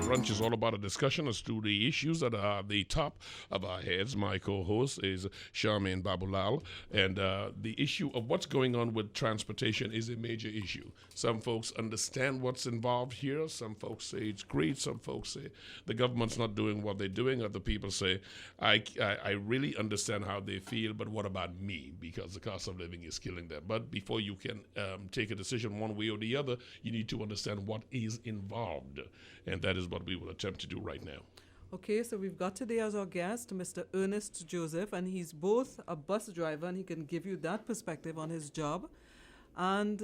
Brunch is all about a discussion as to the issues that are at the top of our heads. My co-host is Sharmain Baboolal, and the issue of what's going on with transportation is a major issue. Some folks understand what's involved here. Some folks say it's great. Some folks say the government's not doing what they're doing. Other people say, I really understand how they feel, but what about me? Because the cost of living is killing them. But before you can take a decision one way or the other, you need to understand what is involved. And that is what we will attempt to do right now. Okay, so we've got today as our guest Mr. Ernest Joseph, and he's both a bus driver, and he can give you that perspective on his job. And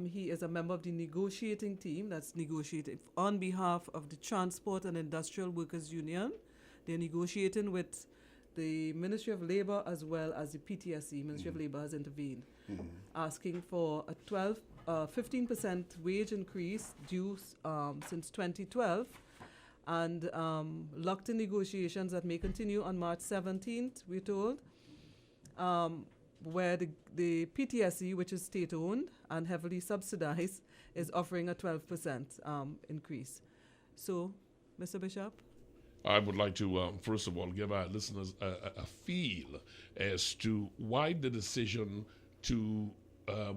he is a member of the negotiating team that's negotiating on behalf of the Transport and Industrial Workers Union. They're negotiating with the Ministry of Labor as well as the PTSC. Ministry of Labor has intervened, asking for a 15% wage increase due since 2012, and locked in negotiations that may continue on March 17th, we're told, where the PTSC, which is state-owned and heavily subsidized, is offering a 12% increase. So, Mr. Bishop? I would like to, first of all, give our listeners a feel as to why the decision to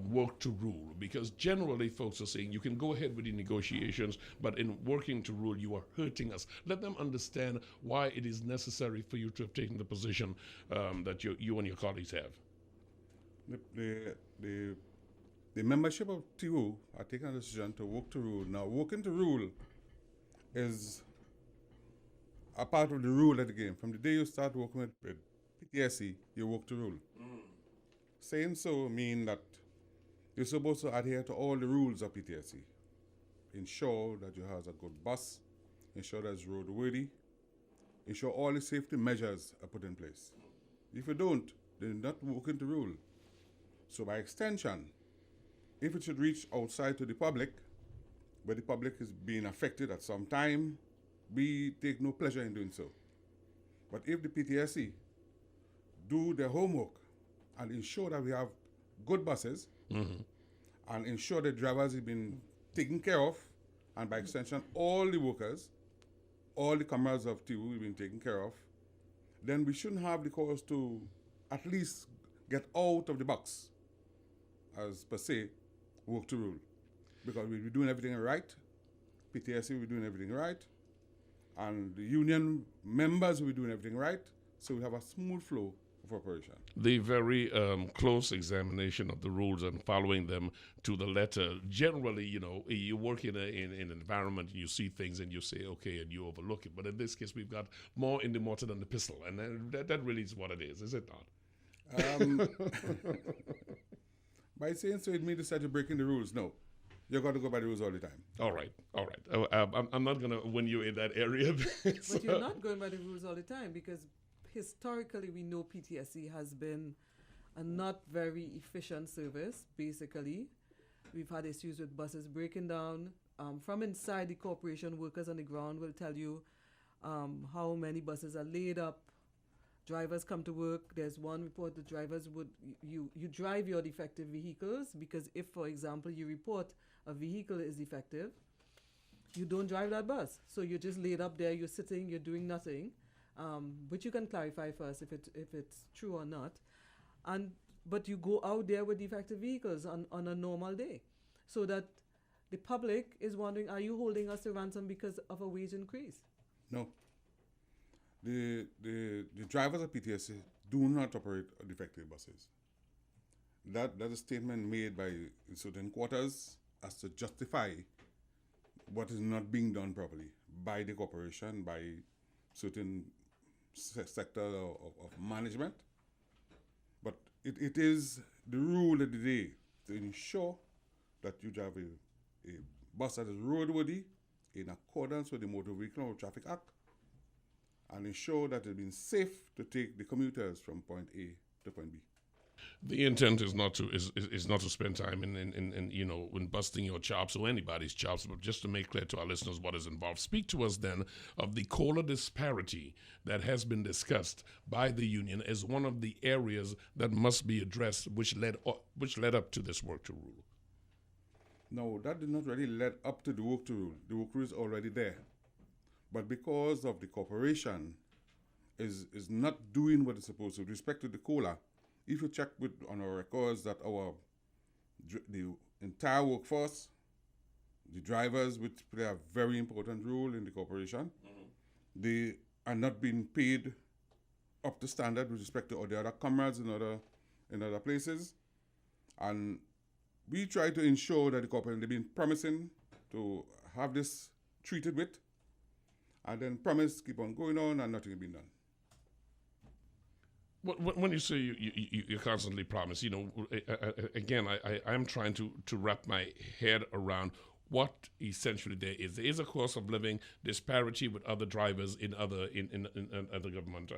work to rule, because generally folks are saying you can go ahead with the negotiations, but in working to rule you are hurting us. Let them understand why it is necessary for you to have taken the position that you and your colleagues have. The membership of TU are taking a decision to work to rule. Now, working to rule is a part of the rule of the game. From the day you start working with PTSC, you work to rule. Saying so mean that you're supposed to adhere to all the rules of PTSC. Ensure that you have a good bus, ensure that it's roadworthy, ensure all the safety measures are put in place. If you don't, then you're not working to rule. So by extension, if it should reach outside to the public, where the public is being affected at some time, we take no pleasure in doing so. But if the PTSC do their homework and ensure that we have good buses, and ensure the drivers have been taken care of, and by extension, all the workers, all the comrades of TU have been taken care of, then we shouldn't have the cause to at least get out of the box, as per se, work to rule. Because we'll be doing everything right, PTSC will be doing everything right, and the union members will be doing everything right, so we have a smooth flow of operation. The very close examination of the rules and following them to the letter. Generally, you work in an environment, you see things and you say, okay, and you overlook it. But in this case, we've got more in the mortar than the pistol. And that really is what it is it not? By saying so, it means that you're breaking the rules. No. You've got to go by the rules all the time. All right. I'm not going to win you in that area. But you're not going by the rules all the time, because historically, we know PTSC has been a not very efficient service, basically. We've had issues with buses breaking down. From inside, the corporation workers on the ground will tell you how many buses are laid up. Drivers come to work. There's one report the drivers you drive your defective vehicles, because if, for example, you report a vehicle is defective, you don't drive that bus. So you're just laid up there, you're sitting, you're doing nothing. But you can clarify first if it's true or not. But you go out there with defective vehicles on a normal day, so that the public is wondering, are you holding us to ransom because of a wage increase? No. The drivers of PTSC do not operate defective buses. That is a statement made by certain quarters as to justify what is not being done properly by the corporation, by certain sector of management. But it is the rule of the day to ensure that you drive a bus that is roadworthy in accordance with the Motor Vehicle and Traffic Act, and ensure that it's been safe to take the commuters from point A to point B. The intent is not to is not to spend time in you know in busting your chops or anybody's chops, but just to make clear to our listeners what is involved. Speak to us then of the COLA disparity that has been discussed by the union as one of the areas that must be addressed, which led up to this work to rule. No, that did not really lead up to the work to rule. The work rule is already there, but because of the corporation is not doing what it's supposed to with respect to the COLA. If you check on our records that the entire workforce, the drivers, which play a very important role in the corporation, they are not being paid up to standard with respect to all the other comrades in other places, and we try to ensure that the corporation they've been promising to have this treated with, and then promise keep on going on and nothing has been done. When you say you constantly promise, you know, again, I'm trying to wrap my head around what essentially there is. There is a cost of living disparity with other drivers in other government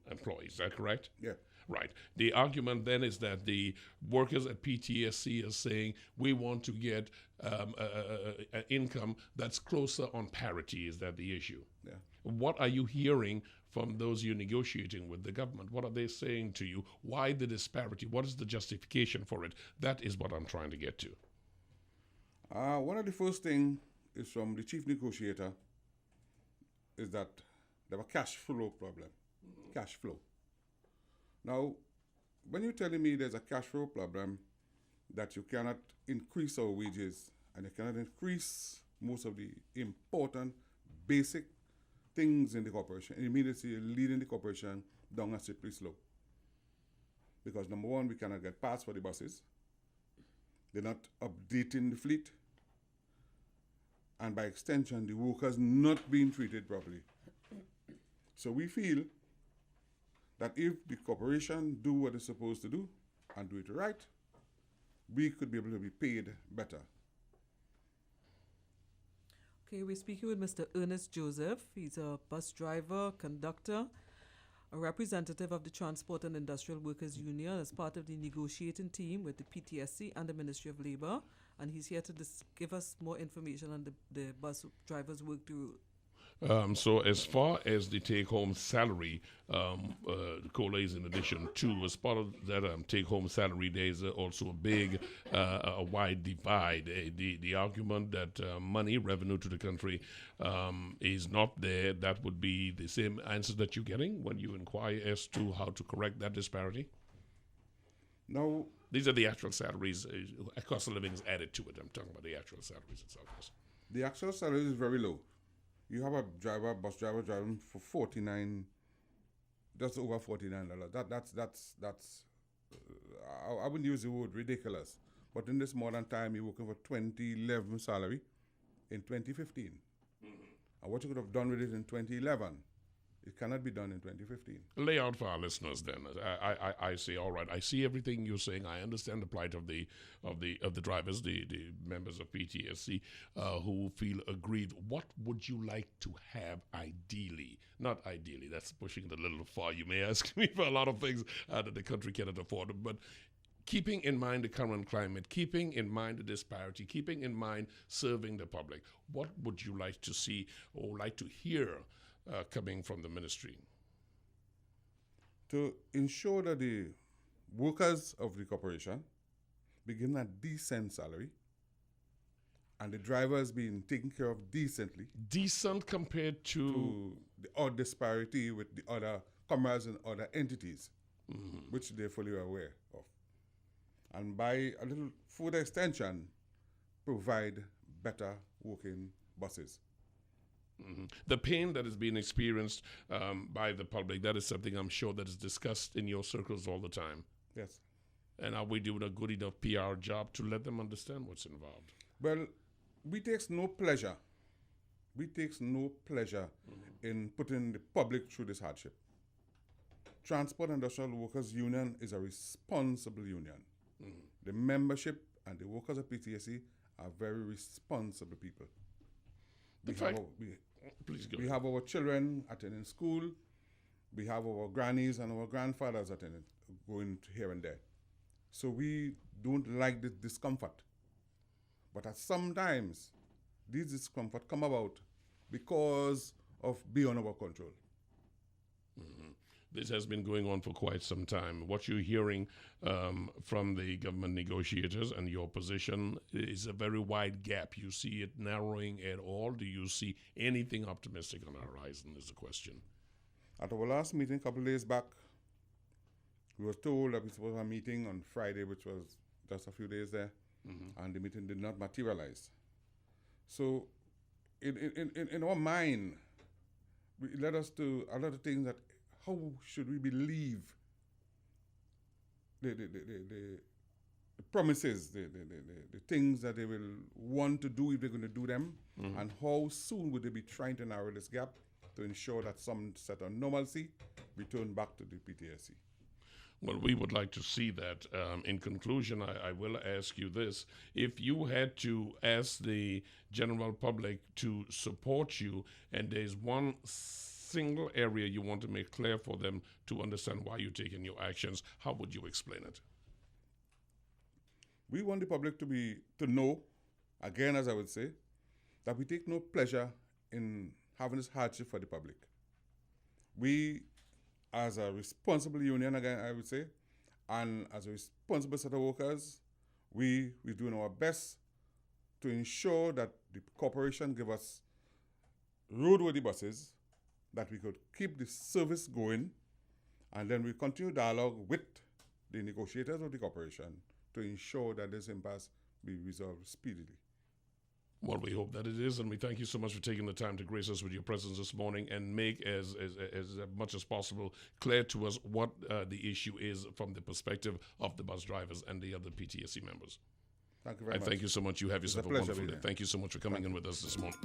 employees. Is that correct? Yeah. Right. The argument then is that the workers at PTSC are saying we want to get an income that's closer on parity. Is that the issue? Yeah. What are you hearing from those you're negotiating with the government? What are they saying to you? Why the disparity? What is the justification for it? That is what I'm trying to get to. One of the first things is from the chief negotiator is that there was a cash flow problem. Cash flow. Now, when you're telling me there's a cash flow problem, that you cannot increase our wages and you cannot increase most of the important basic things in the corporation, immediately leading the corporation down a slippery slope. Because number one, we cannot get parts for the buses. They're not updating the fleet. And by extension, the workers not being treated properly. So we feel that if the corporation do what it's supposed to do and do it right, we could be able to be paid better. Okay, we're speaking with Mr. Ernest Joseph. He's a bus driver, conductor, a representative of the Transport and Industrial Workers Union as part of the negotiating team with the PTSC and the Ministry of Labor. And he's here to give us more information on the bus drivers' work to rule. So as far as the take-home salary, the COLA is in addition to, as part of that take-home salary, there's also a big, a wide divide. The argument that money, revenue to the country is not there, that would be the same answer that you're getting when you inquire as to how to correct that disparity? Now, these are the actual salaries. Cost of living is added to it. I'm talking about the actual salaries itself. the actual salary is very low. You have a bus driver driving for 49, just over $49. That's I wouldn't use the word ridiculous, but in this modern time, you're working for 2011 salary in 2015. And what you could have done with it in 2011, it cannot be done in 2015. Lay out for our listeners then. I say, all right, I see everything you're saying. I understand the plight of the drivers, the members of PTSC who feel aggrieved. What would you like to have ideally? Not ideally, that's pushing it a little far. You may ask me for a lot of things that the country cannot afford, but keeping in mind the current climate, keeping in mind the disparity, keeping in mind serving the public, what would you like to see or like to hear coming from the ministry? To ensure that the workers of the corporation be given a decent salary and the drivers being taken care of decently. Decent compared to the odd disparity with the other commerce and other entities, which they're fully aware of. And by a little further extension, provide better working buses. The pain that is being experienced by the public, that is something I'm sure that is discussed in your circles all the time. Yes. And are we doing a good enough PR job to let them understand what's involved? Well, we takes no pleasure. We takes no pleasure in putting the public through this hardship. Transport and Industrial Workers Union is a responsible union. The membership and the workers of PTSC are very responsible people. We have our children attending school. We have our grannies and our grandfathers attending, going to here and there. So we don't like the discomfort. But at sometimes, these discomfort come about because of beyond our control. This has been going on for quite some time. What you're hearing from the government negotiators and your position is a very wide gap. You see it narrowing at all? Do you see anything optimistic on the horizon is the question. At our last meeting a couple of days back, we were told that we were supposed to have a meeting on Friday, which was just a few days there, and the meeting did not materialize. So in our mind, it led us to a lot of things that how should we believe the promises, the things that they will want to do if they're going to do them, and how soon would they be trying to narrow this gap to ensure that some set of normalcy return back to the PTSC. Well, we would like to see that. In conclusion, I will ask you this. If you had to ask the general public to support you, and there's one single area you want to make clear for them to understand why you're taking your actions, how would you explain it? We want the public to know, again, as I would say, that we take no pleasure in having this hardship for the public. We, as a responsible union, again, I would say, and as a responsible set of workers, we're doing our best to ensure that the corporation give us roadworthy buses, that we could keep the service going, and then we continue dialogue with the negotiators of the corporation to ensure that this impasse be resolved speedily. Well, we hope that it is, and we thank you so much for taking the time to grace us with your presence this morning and make as much as possible clear to us what the issue is from the perspective of the bus drivers and the other PTSC members. Thank you very much. Thank you so much. You have yourself a pleasure wonderful day. Thank you so much for coming in with us this morning.